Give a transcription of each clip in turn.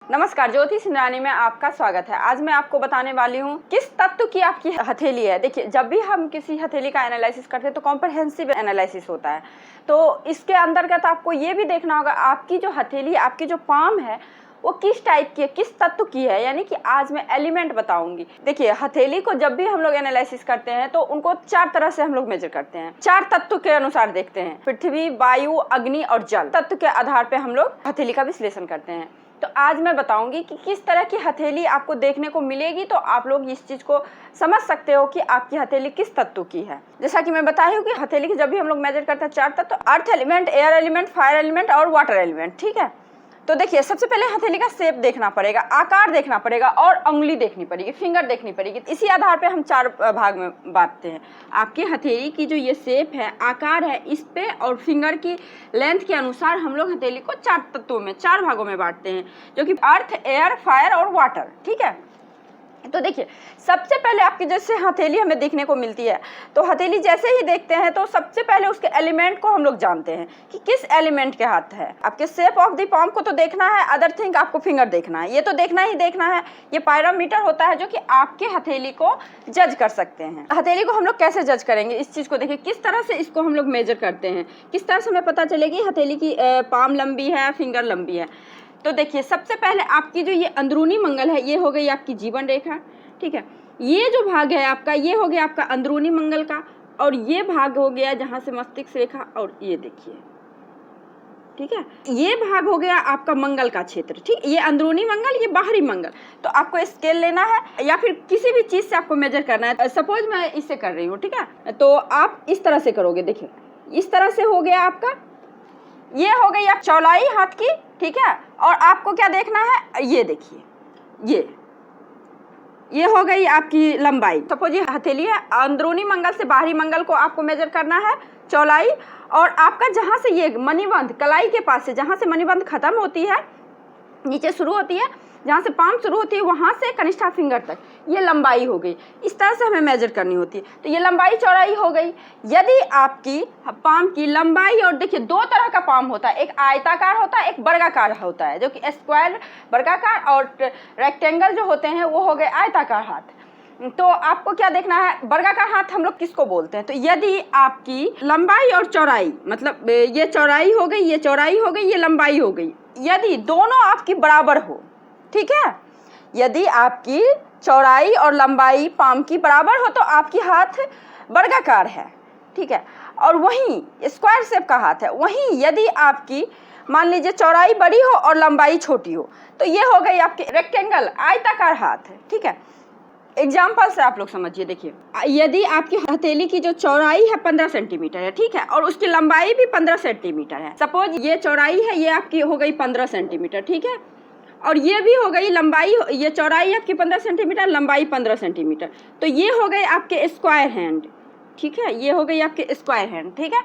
नमस्कार, ज्योति सिंधरानी में आपका स्वागत है। आज मैं आपको बताने वाली हूँ किस तत्व की आपकी हथेली है। देखिए, जब भी हम किसी हथेली का एनालिसिस करते हैं तो कॉम्प्रहेंसिव एनालिसिस होता है। तो इसके अंतर्गत आपको ये भी देखना होगा आपकी जो हथेली, आपकी जो पाम है वो किस टाइप की है, किस तत्व की है। यानी कि आज मैं एलिमेंट बताऊंगी। देखिए, हथेली को जब भी हम लोग एनालिसिस करते हैं तो उनको 4 तरह से हम लोग मेजर करते हैं। 4 तत्व के अनुसार देखते हैं। पृथ्वी, वायु, अग्नि और जल तत्व के आधार पर हम लोग हथेली का विश्लेषण करते हैं। तो आज मैं बताऊंगी कि किस तरह की हथेली आपको देखने को मिलेगी, तो आप लोग इस चीज को समझ सकते हो कि आपकी हथेली किस तत्व की है। जैसा कि मैं बताई हूँ कि हथेली की जब भी हम लोग मेजर करते हैं 4 तत्व, earth element, air element, fire element और वाटर एलिमेंट। ठीक है, तो देखिए, सबसे पहले हथेली का शेप देखना पड़ेगा, आकार देखना पड़ेगा और उंगली देखनी पड़ेगी, फिंगर देखनी पड़ेगी। इसी आधार पे हम 4 भाग में बांटते हैं। आपकी हथेली की जो ये शेप है, आकार है, इस पे और फिंगर की लेंथ के अनुसार हम लोग हथेली को 4 तत्वों में, 4 भागों में बांटते हैं, जो कि अर्थ, एयर, फायर और वाटर। ठीक है, तो देखिए, सबसे पहले आपकी जैसे हथेली हमें देखने को मिलती है, तो हथेली जैसे ही देखते हैं तो सबसे पहले उसके एलिमेंट को हम लोग जानते हैं कि किस एलिमेंट के हाथ है। आपके शेप ऑफ द पाम को तो देखना है, अदर थिंग आपको फिंगर देखना है, ये तो देखना ही देखना है। ये पायरोमीटर होता है जो कि आपके हथेली को जज कर सकते हैं। हथेली को हम लोग कैसे जज करेंगे, इस चीज को देखिए, किस तरह से इसको हम लोग मेजर करते हैं, किस तरह से हमें पता चलेगी हथेली की पाम लंबी है, फिंगर लंबी है। तो देखिए, सबसे पहले आपकी जो ये अंदरूनी मंगल है, ये हो गई आपकी जीवन रेखा। ठीक है, ये जो भाग है आपका, ये हो गया आपका अंदरूनी मंगल का, और ये भाग हो गया जहां से मस्तिष्क रेखा, और ये देखिए, ठीक है, ये भाग हो गया आपका मंगल का क्षेत्र। ठीक, ये अंदरूनी मंगल, ये बाहरी मंगल। तो आपको स्केल लेना है या फिर किसी भी चीज से आपको मेजर करना है। सपोज मैं इससे कर रही हूँ, ठीक है, तो आप इस तरह से करोगे। देखिए, इस तरह से हो गया आपका, ये हो गई आप चौड़ाई हाथ की। ठीक है, और आपको क्या देखना है, ये देखिए, ये हो गई आपकी लंबाई। सपोज ये हथेली है, अंदरूनी मंगल से बाहरी मंगल को आपको मेजर करना है, चौड़ाई। और आपका जहां से ये मणिबंध, कलाई के पास से जहां से मणिबंध खत्म होती है, नीचे शुरू होती है, जहाँ से पाम शुरू होती है वहां से कनिष्ठा फिंगर तक, ये लंबाई हो गई। इस तरह से हमें मेजर करनी होती है। तो ये लंबाई चौड़ाई हो गई। यदि आपकी पाम की लंबाई, और देखिए 2 तरह का पाम होता है, एक आयताकार होता है, एक वर्गाकार होता है, जो कि स्क्वायर वर्गाकार और रेक्टेंगल जो होते हैं वो हो गए आयताकार हाथ। तो आपको क्या देखना है, वर्गाकार हाथ हम लोग किसको बोलते हैं। तो यदि आपकी लंबाई और चौड़ाई, मतलब ये चौड़ाई हो गई, ये चौड़ाई हो गई, ये लंबाई हो गई, यदि दोनों आपकी बराबर हो, ठीक है, यदि आपकी चौड़ाई और लंबाई पाम की बराबर हो तो आपकी हाथ वर्गाकार है। ठीक है, और वहीं स्क्वायर शेप का हाथ है। वहीं यदि आपकी मान लीजिए चौड़ाई बड़ी हो और लंबाई छोटी हो, तो ये हो गई आपकी रेक्टेंगल, आयताकार हाथ है। ठीक है, एग्जाम्पल से आप लोग समझिए। देखिए, यदि आपकी हथेली की जो चौड़ाई है 15 सेंटीमीटर है, ठीक है, और उसकी लंबाई भी 15 सेंटीमीटर है। सपोज ये चौड़ाई है, ये आपकी हो गई 15 सेंटीमीटर, ठीक है, और ये भी हो गई लंबाई, ये चौड़ाई आपकी 15 सेंटीमीटर, लंबाई 15 सेंटीमीटर। तो ये हो गए आपके स्क्वायर हैंड। ठीक है, ये हो गई आपके स्क्वायर हैंड। ठीक है,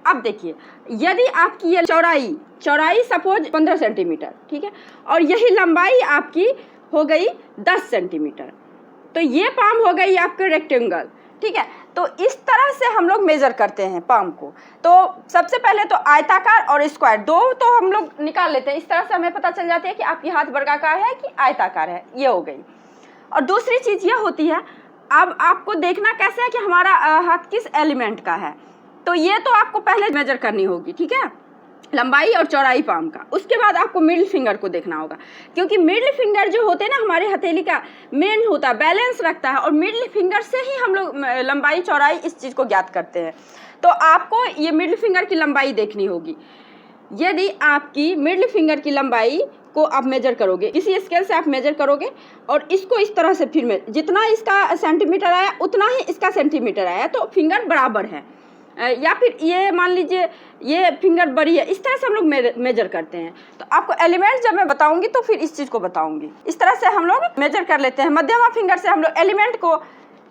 अब देखिए, यदि आपकी ये चौड़ाई सपोज 15 सेंटीमीटर, ठीक है, और यही लंबाई आपकी हो गई 10 सेंटीमीटर, तो ये पाम हो गई आपके रेक्टेंगल। ठीक है, तो इस तरह से हम लोग मेजर करते हैं पाम को। तो सबसे पहले तो आयताकार और स्क्वायर, 2 तो हम लोग निकाल लेते हैं। इस तरह से हमें पता चल जाती है कि आपकी हाथ वर्गाकार है कि आयताकार है, ये हो गई। और दूसरी चीज ये होती है, अब आपको देखना कैसे है कि हमारा हाथ किस एलिमेंट का है। तो ये तो आपको पहले मेजर करनी होगी, ठीक है, लंबाई और चौड़ाई पाम का। उसके बाद आपको मिडिल फिंगर को देखना होगा, क्योंकि मिडिल फिंगर जो होते हैं ना, हमारे हथेली का मेन होता है, बैलेंस रखता है, और मिडिल फिंगर से ही हम लोग लंबाई चौड़ाई इस चीज़ को ज्ञात करते हैं। तो आपको ये मिडिल फिंगर की लंबाई देखनी होगी। यदि आपकी मिडिल फिंगर की लंबाई को आप मेजर करोगे, किसी स्केल से आप मेजर करोगे, और इसको इस तरह से फिर में जितना इसका सेंटीमीटर आया उतना ही इसका सेंटीमीटर आया, तो फिंगर बराबर है। या फिर ये मान लीजिए ये फिंगर बड़ी है, इस तरह से हम लोग मेजर करते हैं। तो आपको एलिमेंट जब मैं बताऊंगी तो फिर इस चीज़ को बताऊंगी। इस तरह से हम लोग मेजर कर लेते हैं। मध्यमा फिंगर से हम लोग एलिमेंट को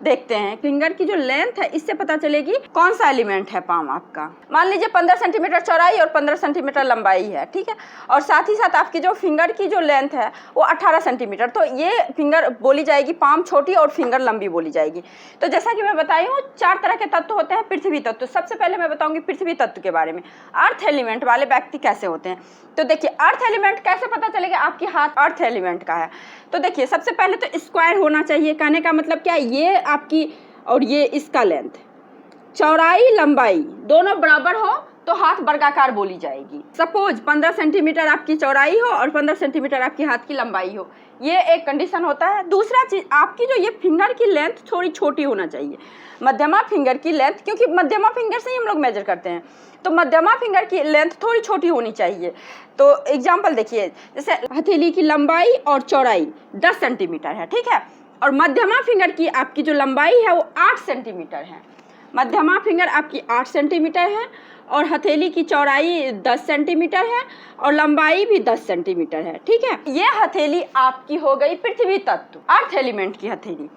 देखते हैं फिंगर की जो लेंथ है इससे पता चलेगी कौन सा एलिमेंट है पाम आपका। मान लीजिए 15 सेंटीमीटर चौड़ाई और 15 सेंटीमीटर लंबाई है, ठीक है, और साथ ही साथ आपकी जो फिंगर की जो लेंथ है वो 18 सेंटीमीटर, तो ये फिंगर बोली जाएगी पाम छोटी और फिंगर लंबी बोली जाएगी। तो जैसा कि मैं बताई हूँ 4 तरह के तत्व होते हैं पृथ्वी तत्व। सबसे पहले मैं बताऊंगी पृथ्वी तत्व के बारे में, अर्थ एलिमेंट वाले व्यक्ति कैसे होते हैं। तो देखिए अर्थ एलिमेंट कैसे पता चलेगा आपकी हाथ अर्थ एलिमेंट का है। तो देखिए सबसे पहले तो स्क्वायर होना चाहिए, कहने का मतलब क्या, ये आपकी और ये इसका लेंथ, चौड़ाई लंबाई दोनों बराबर हो तो हाथ वर्गाकार बोली जाएगी। सपोज 15 सेंटीमीटर आपकी चौड़ाई हो और 15 सेंटीमीटर आपकी हाथ की लंबाई हो, ये एक कंडीशन होता है। दूसरा चीज आपकी जो ये फिंगर की लेंथ थोड़ी छोटी होना चाहिए, मध्यमा फिंगर की लेंथ, क्योंकि मध्यमा फिंगर से ही हम लोग मेजर करते हैं, तो मध्यमा फिंगर की लेंथ थोड़ी छोटी होनी चाहिए। तो एग्जाम्पल देखिए, जैसे हथेली की लंबाई और चौड़ाई 10 सेंटीमीटर है, ठीक है, और मध्यमा फिंगर की आपकी जो लंबाई है वो 8 सेंटीमीटर है। मध्यमा फिंगर आपकी 8 सेंटीमीटर है और हथेली की चौड़ाई 10 सेंटीमीटर है और लंबाई भी 10 सेंटीमीटर है, ठीक है। ये हथेली आपकी हो गई पृथ्वी तत्व, अर्थ एलिमेंट की हथेली।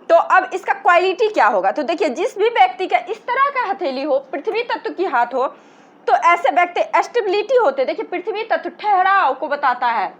तो अब इसका क्वालिटी क्या होगा, तो देखिए जिस भी व्यक्ति का इस तरह का हथेली हो, पृथ्वी तत्व की हाथ हो, तो ऐसे व्यक्ति स्टेबिलिटी होते। देखिए पृथ्वी तत्व ठहराव को बताता है,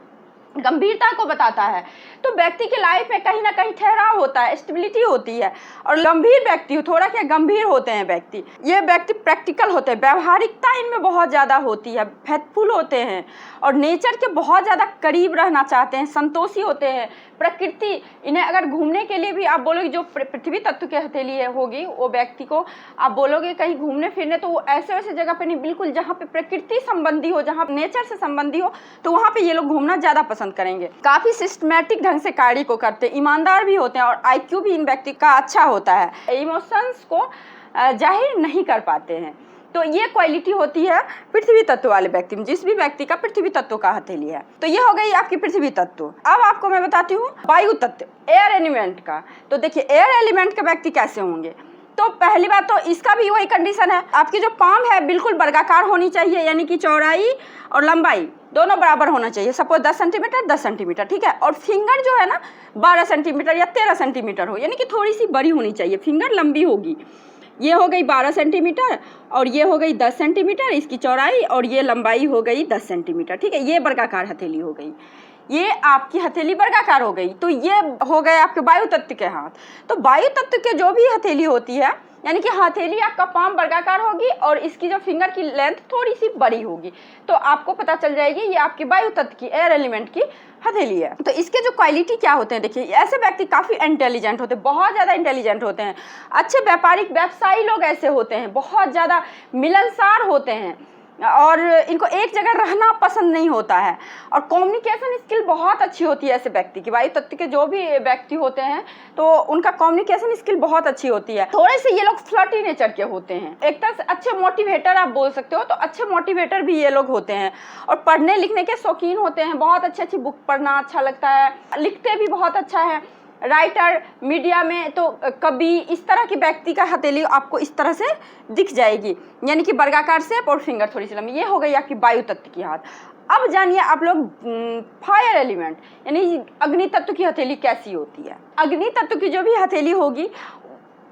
गंभीरता को बताता है, तो व्यक्ति की लाइफ में कहीं ना कहीं ठहराव होता है, स्टेबिलिटी होती है। और गंभीर व्यक्ति, थोड़ा क्या गंभीर होते हैं व्यक्ति, ये व्यक्ति प्रैक्टिकल होते हैं, व्यवहारिकता इनमें बहुत ज़्यादा होती है, फेथफुल होते हैं और नेचर के बहुत ज़्यादा करीब रहना चाहते हैं, संतोषी होते हैं, प्रकृति। इन्हें अगर घूमने के लिए भी आप बोलोगे, जो पृथ्वी तत्व की हथेली है होगी, वो व्यक्ति को आप बोलोगे कहीं घूमने फिरने, तो वो ऐसे वैसे जगह पे नहीं, बिल्कुल जहाँ पे प्रकृति संबंधी हो, जहाँ नेचर से संबंधी हो, तो वहाँ पे ये लोग घूमना ज़्यादा पसंद करेंगे। काफ़ी सिस्टमैटिक ढंग से कार्य को करते हैं, ईमानदार भी होते हैं और IQ भी इन व्यक्ति का अच्छा होता है, इमोशंस को जाहिर नहीं कर पाते हैं। तो ये क्वालिटी होती है पृथ्वी तत्व वाले व्यक्ति में, जिस भी व्यक्ति का पृथ्वी तत्व का हथेली है। तो ये हो गई आपकी पृथ्वी तत्व। अब आपको मैं बताती हूँ वायु तत्व, एयर एलिमेंट का। तो देखिए एयर एलिमेंट के व्यक्ति कैसे होंगे। तो पहली बात तो इसका भी वही कंडीशन है, आपकी जो पाम है बिल्कुल वर्गाकार होनी चाहिए, यानी कि चौड़ाई और लंबाई दोनों बराबर होना चाहिए। सपोज 10 सेंटीमीटर 10 सेंटीमीटर, ठीक है, और फिंगर जो है ना 12 सेंटीमीटर या 13 सेंटीमीटर हो, यानी कि थोड़ी सी बड़ी होनी चाहिए, फिंगर लंबी होगी। ये हो गई 12 सेंटीमीटर और ये हो गई 10 सेंटीमीटर इसकी चौड़ाई, और ये लंबाई हो गई 10 सेंटीमीटर, ठीक है। ये वर्गाकार हथेली हो गई, ये आपकी हथेली वर्गाकार हो गई। तो ये हो गए आपके वायु तत्व के हाथ। तो वायु तत्व के जो भी हथेली होती है, यानी कि हथेली आपका पाम वर्गाकार होगी और इसकी जो फिंगर की लेंथ थोड़ी सी बड़ी होगी, तो आपको पता चल जाएगी ये आपकी वायु तत्व की, एयर एलिमेंट की हथेली है। तो इसके जो क्वालिटी क्या होते हैं, देखिए ऐसे व्यक्ति काफ़ी इंटेलिजेंट होते हैं, बहुत ज़्यादा इंटेलिजेंट होते हैं, अच्छे व्यापारिक व्यवसायी लोग ऐसे होते हैं, बहुत ज़्यादा मिलनसार होते हैं और इनको एक जगह रहना पसंद नहीं होता है, और कम्युनिकेशन स्किल बहुत अच्छी होती है ऐसे व्यक्ति की। वायु तत्व के जो भी व्यक्ति होते हैं तो उनका कम्युनिकेशन स्किल बहुत अच्छी होती है। थोड़े से ये लोग फ्लर्टी नेचर के होते हैं, एक तरह से अच्छे मोटिवेटर आप बोल सकते हो, तो अच्छे मोटिवेटर भी ये लोग होते हैं और पढ़ने लिखने के शौकीन होते हैं, बहुत अच्छी अच्छी बुक पढ़ना अच्छा लगता है, लिखते भी बहुत अच्छा है, राइटर, मीडिया में तो कभी इस तरह की व्यक्ति का हथेली आपको इस तरह से दिख जाएगी, यानी कि वर्गाकार शेप और फिंगर थोड़ी सी लंबी। ये हो गई आपकी वायु तत्व की हाथ। अब जानिए आप लोग फायर एलिमेंट यानी अग्नि तत्व की हथेली कैसी होती है। अग्नि तत्व की जो भी हथेली होगी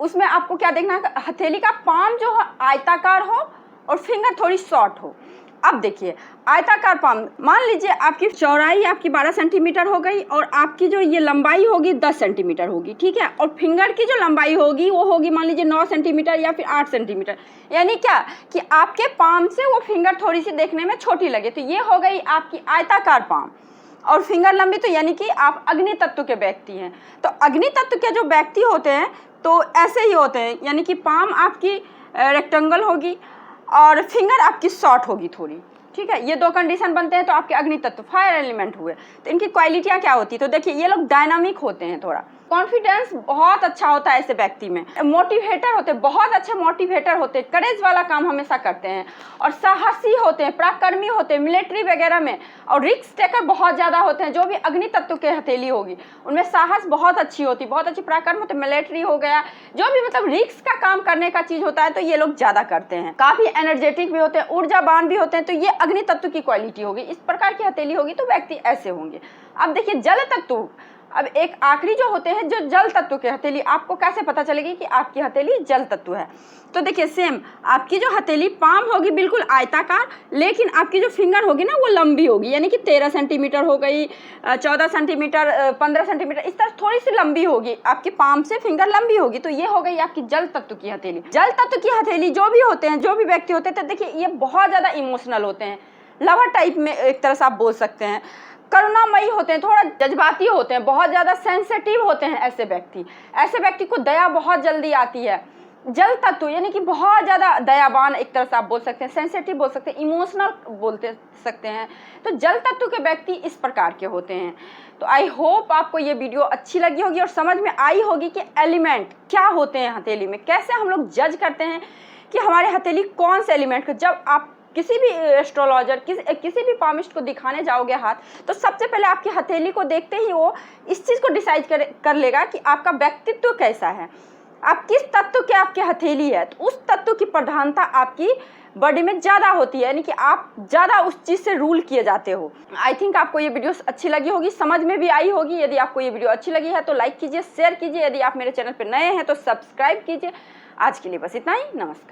उसमें आपको क्या देखना है, हथेली का पाम जो है आयताकार हो और फिंगर थोड़ी शॉर्ट हो। अब देखिए आयताकार पाम, मान लीजिए आपकी चौड़ाई आपकी 12 सेंटीमीटर हो गई और आपकी जो ये लंबाई होगी 10 सेंटीमीटर होगी, ठीक है, और फिंगर की जो लंबाई होगी वो होगी मान लीजिए 9 सेंटीमीटर या फिर 8 सेंटीमीटर, यानी क्या कि आपके पाम से वो फिंगर थोड़ी सी देखने में छोटी लगे, तो ये हो गई आपकी आयताकार पाम और फिंगर लंबी, तो यानी कि आप अग्नि तत्व के व्यक्ति हैं। तो अग्नि तत्व के जो व्यक्ति होते हैं तो ऐसे ही होते हैं, यानी कि पाम आपकी रेक्टेंगल होगी और फिंगर आपकी शॉर्ट होगी थोड़ी, ठीक है। ये दो कंडीशन बनते हैं तो आपके अग्नि तत्व फायर एलिमेंट हुए। तो इनकी क्वालिटियाँ क्या होती है, तो देखिए ये लोग डायनामिक होते हैं, थोड़ा कॉन्फिडेंस बहुत अच्छा होता है ऐसे व्यक्ति में, मोटिवेटर होते हैं, बहुत अच्छे मोटिवेटर होते हैं, करेज वाला काम हमेशा करते हैं और साहसी होते हैं, पराक्रमी होते हैं मिलिट्री वगैरह में, और रिस्क टेकर बहुत ज़्यादा होते हैं। जो भी अग्नि तत्व के हथेली होगी उनमें साहस बहुत अच्छी होती, बहुत अच्छी पराक्रम होते, मिलिट्री हो गया, जो भी मतलब रिस्क का काम करने का चीज़ होता है तो ये लोग ज़्यादा करते हैं। काफ़ी एनर्जेटिक भी होते हैं, ऊर्जावान भी होते हैं, तो ये अग्नि तत्व की क्वालिटी होगी। इस प्रकार की हथेली होगी तो व्यक्ति ऐसे होंगे। अब देखिए जल तत्व अब एक आखिरी जो होते हैं जो जल तत्व के हथेली, आपको कैसे पता चलेगी कि आपकी हथेली जल तत्व है? तो देखिए सेम आपकी जो हथेली पाम होगी बिल्कुल आयताकार, लेकिन आपकी जो फिंगर होगी ना वो लंबी होगी, यानी कि 13 सेंटीमीटर हो गई, 14 सेंटीमीटर, 15 सेंटीमीटर, इस तरह थोड़ी सी लंबी होगी, आपकी पाम से फिंगर लंबी होगी। तो ये हो गई आपकी जल तत्व की हथेली। जल तत्व की हथेली जो भी होते हैं, जो भी व्यक्ति होते हैं, तो देखिए ये बहुत ज़्यादा इमोशनल होते हैं, लवर टाइप में एक तरह से आप बोल सकते हैं, करुणामयी होते हैं, थोड़ा जज्बाती होते हैं, बहुत ज़्यादा सेंसिटिव होते हैं। ऐसे व्यक्ति को दया बहुत जल्दी आती है। जल तत्व यानी कि बहुत ज़्यादा दयावान, एक तरह से आप बोल सकते हैं, सेंसिटिव बोल सकते हैं, इमोशनल बोलते सकते हैं। तो जल तत्व के व्यक्ति इस प्रकार के होते हैं। तो आई होप आपको ये वीडियो अच्छी लगी होगी और समझ में आई होगी कि एलिमेंट क्या होते हैं हथेली में, कैसे हम लोग जज करते हैं कि हमारे हथेली कौन से एलिमेंट को। जब आप किसी भी एस्ट्रोलॉजर, किसी भी पामिस्ट को दिखाने जाओगे हाथ, तो सबसे पहले आपकी हथेली को देखते ही वो इस चीज़ को डिसाइड कर लेगा कि आपका व्यक्तित्व कैसा है, आप किस तत्व के आपके हथेली है। तो उस तत्व की प्रधानता आपकी बॉडी में ज़्यादा होती है, यानी कि आप ज़्यादा उस चीज़ से रूल किए जाते हो। आई थिंक आपको ये वीडियो अच्छी लगी होगी, समझ में भी आई होगी। यदि आपको ये वीडियो अच्छी लगी है तो लाइक कीजिए, शेयर कीजिए। यदि आप मेरे चैनल पर नए हैं तो सब्सक्राइब कीजिए। आज के लिए बस इतना ही, नमस्कार।